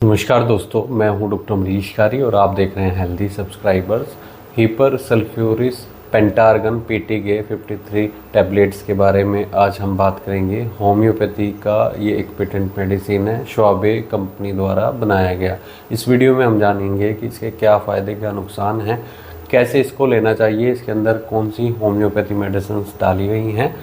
नमस्कार दोस्तों, मैं हूं डॉक्टर अमरीश कारी और आप देख रहे हैं हेल्दी सब्सक्राइबर्स। हिपर सल्फ्यूरिस पेंटार्गन पीटीगे 53 टैबलेट्स के बारे में आज हम बात करेंगे। होम्योपैथी का ये एक पेटेंट मेडिसिन है, श्वाबे कंपनी द्वारा बनाया गया। इस वीडियो में हम जानेंगे कि इसके क्या फ़ायदे क्या नुकसान हैं, कैसे इसको लेना चाहिए, इसके अंदर कौन सी होम्योपैथी मेडिसिन डाली गई हैं।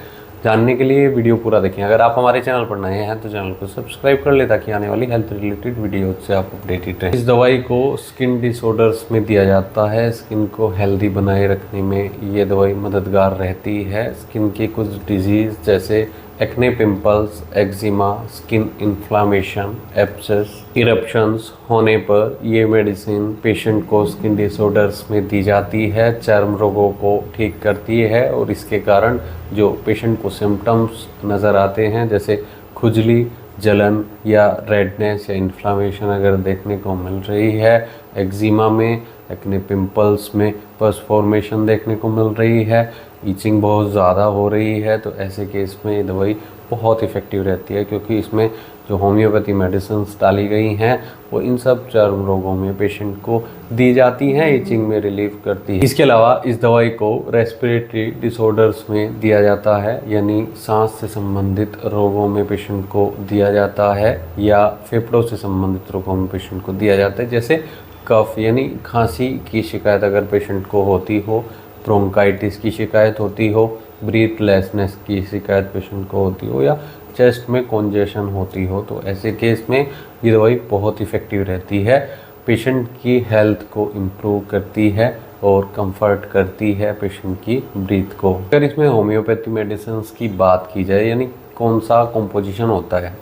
जानने के लिए वीडियो पूरा देखें। अगर आप हमारे चैनल पर नए हैं तो चैनल को सब्सक्राइब कर लें ताकि आने वाली हेल्थ रिलेटेड वीडियो से आप अपडेटेड रहें। इस दवाई को स्किन डिसऑर्डर्स में दिया जाता है। स्किन को हेल्दी बनाए रखने में ये दवाई मददगार रहती है। स्किन की कुछ डिजीज़ जैसे acne, pimples, eczema, skin inflammation, abscess, eruptions होने पर ये मेडिसिन पेशेंट को स्किन डिसऑर्डर्स में दी जाती है। चर्म रोगों को ठीक करती है और इसके कारण जो पेशेंट को सिम्टम्स नज़र आते हैं जैसे खुजली, जलन या रेडनेस या इन्फ्लामेशन अगर देखने को मिल रही है, एक्जिमा में, एक्ने, पिंपल्स में पस फॉर्मेशन देखने को मिल रही है, ईचिंग बहुत ज़्यादा हो रही है, तो ऐसे केस में ये दवाई बहुत इफ़ेक्टिव रहती है क्योंकि इसमें जो होम्योपैथी मेडिसिन डाली गई हैं वो इन सब चर्म रोगों में पेशेंट को दी जाती हैं, ईचिंग में रिलीफ करती है। इसके अलावा इस दवाई को रेस्पिरेटरी डिसऑर्डर्स में दिया जाता है, यानी सांस से संबंधित रोगों में पेशेंट को दिया जाता है या फेफड़ों से संबंधित रोगों में पेशेंट को दिया जाता है। जैसे कफ यानी खांसी की शिकायत अगर पेशेंट को होती हो, ब्रोंकाइटिस की शिकायत होती हो, ब्रीथलेसनेस की शिकायत पेशेंट को होती हो या चेस्ट में कॉन्जेशन होती हो, तो ऐसे केस में ये दवाई बहुत इफ़ेक्टिव रहती है। पेशेंट की हेल्थ को इम्प्रूव करती है और कंफर्ट करती है पेशेंट की ब्रीथ को। अगर इसमें होम्योपैथी मेडिसिन की बात की जाए यानी कौन सा कॉम्पोजिशन होता है,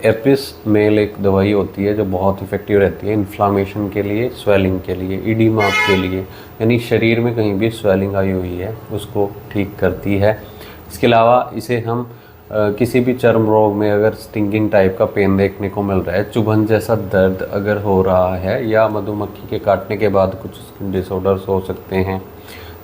एपिस मेल एक दवाई होती है जो बहुत इफ़ेक्टिव रहती है इन्फ्लामेशन के लिए, स्वेलिंग के लिए, इडीमा के लिए, यानी शरीर में कहीं भी स्वेलिंग आई हुई है उसको ठीक करती है। इसके अलावा इसे हम किसी भी चर्म रोग में अगर स्टिंगिंग टाइप का पेन देखने को मिल रहा है, चुभन जैसा दर्द अगर हो रहा है या मधुमक्खी के काटने के बाद कुछ स्किन डिसऑर्डर्स हो सकते हैं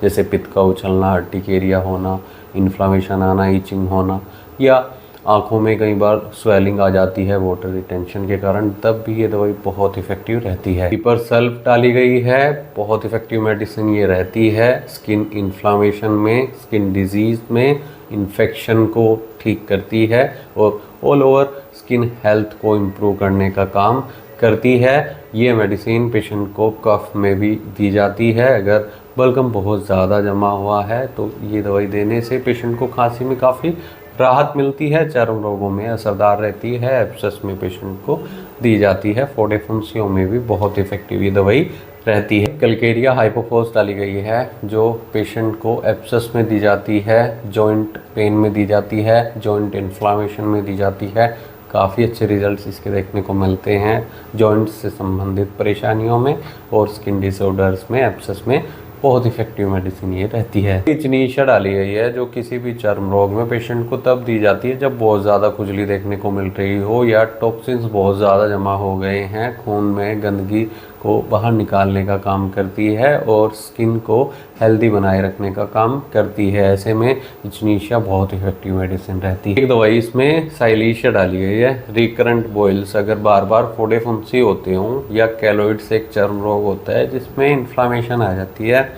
जैसे पित्त का उछलना, अर्टिकेरिया होना, इन्फ्लामेशन आना, ईचिंग होना या आँखों में कई बार स्वेलिंग आ जाती है वाटर रिटेंशन के कारण, तब भी ये दवाई बहुत इफ़ेक्टिव रहती है। हिपर सल्फ डाली गई है, बहुत इफ़ेक्टिव मेडिसिन ये रहती है स्किन इन्फ्लामेशन में, स्किन डिजीज़ में, इन्फेक्शन को ठीक करती है और ऑल ओवर स्किन हेल्थ को इम्प्रूव करने का काम करती है। ये मेडिसिन पेशेंट को कफ में भी दी जाती है। अगर बलगम बहुत ज़्यादा जमा हुआ है तो ये दवाई देने से पेशेंट को खांसी में काफ़ी राहत मिलती है, चर्म रोगों में असरदार रहती है, एब्सेस में पेशेंट को दी जाती है, फोड़े फुंसियों में भी बहुत इफ़ेक्टिव ये दवाई रहती है। कैलकेरिया हाइपोफोस डाली गई है जो पेशेंट को एब्सेस में दी जाती है, जॉइंट पेन में दी जाती है, जॉइंट इन्फ्लामेशन में दी जाती है। काफ़ी अच्छे रिजल्ट्स इसके देखने को मिलते हैं जॉइंट्स से संबंधित परेशानियों में और स्किन डिसऑर्डर्स में, एब्सेस में बहुत इफेक्टिव मेडिसिन ये रहती है। इचनीशिया डाली गई है जो किसी भी चर्म रोग में पेशेंट को तब दी जाती है जब बहुत ज़्यादा खुजली देखने को मिल रही हो या टॉक्सिन्स बहुत ज़्यादा जमा हो गए हैं, खून में गंदगी को बाहर निकालने का काम करती है और स्किन को हेल्दी बनाए रखने का काम करती है। ऐसे में इचनीशिया बहुत इफेक्टिव मेडिसिन रहती है। एक दवाई इसमें साइलीशिया डाली गई है। रिकरेंट बॉइल्स, अगर बार बार फोड़े फुंसी होते हों या केलोइड्स एक चर्म रोग होता है जिसमें इन्फ्लामेशन आ जाती है,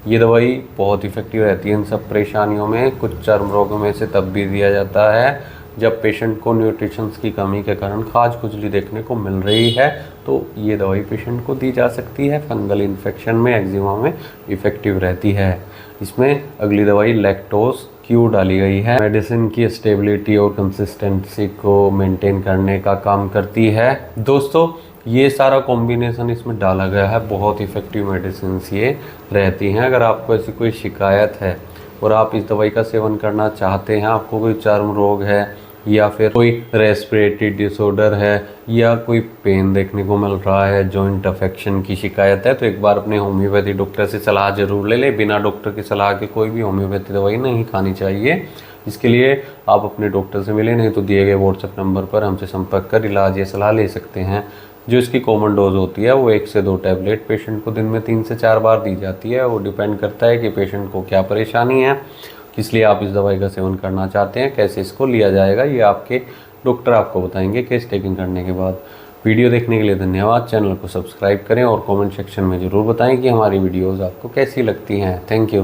ये दवाई बहुत इफेक्टिव रहती है इन सब परेशानियों में। कुछ चर्म रोगों में से तब भी दिया जाता है जब पेशेंट को न्यूट्रिशन की कमी के कारण खाज खुजली देखने को मिल रही है, तो ये दवाई पेशेंट को दी जा सकती है। फंगल इन्फेक्शन में, एक्जिमा में इफ़ेक्टिव रहती है। इसमें अगली दवाई लैक्टोज क्यू डाली गई है, मेडिसिन की स्टेबिलिटी और कंसिस्टेंसी को मेंटेन करने का काम करती है। दोस्तों, ये सारा कॉम्बिनेशन इसमें डाला गया है, बहुत इफ़ेक्टिव मेडिसिन ये रहती हैं। अगर आपको ऐसी कोई शिकायत है और आप इस दवाई का सेवन करना चाहते हैं, आपको कोई चर्म रोग है या फिर कोई रेस्पिरेटरी डिसऑर्डर है या कोई पेन देखने को मिल रहा है, जॉइंट अफेक्शन की शिकायत है, तो एक बार अपने होम्योपैथी डॉक्टर से सलाह ज़रूर ले लें। बिना डॉक्टर की सलाह के कोई भी होम्योपैथी दवाई नहीं खानी चाहिए। इसके लिए आप अपने डॉक्टर से मिलें, नहीं तो दिए गए व्हाट्सएप नंबर पर हमसे संपर्क कर इलाज या सलाह ले सकते हैं। जो इसकी कॉमन डोज होती है वो 1 से 2 टैबलेट पेशेंट को दिन में 3 से 4 बार दी जाती है। वो डिपेंड करता है कि पेशेंट को क्या परेशानी है, किस लिए आप इस दवाई का सेवन करना चाहते हैं, कैसे इसको लिया जाएगा, ये आपके डॉक्टर आपको बताएंगे केस टेकिंग करने के बाद। वीडियो देखने के लिए धन्यवाद। चैनल को सब्सक्राइब करें और कमेंट सेक्शन में ज़रूर बताएं कि हमारी वीडियोज़ आपको कैसी लगती हैं। Thank you.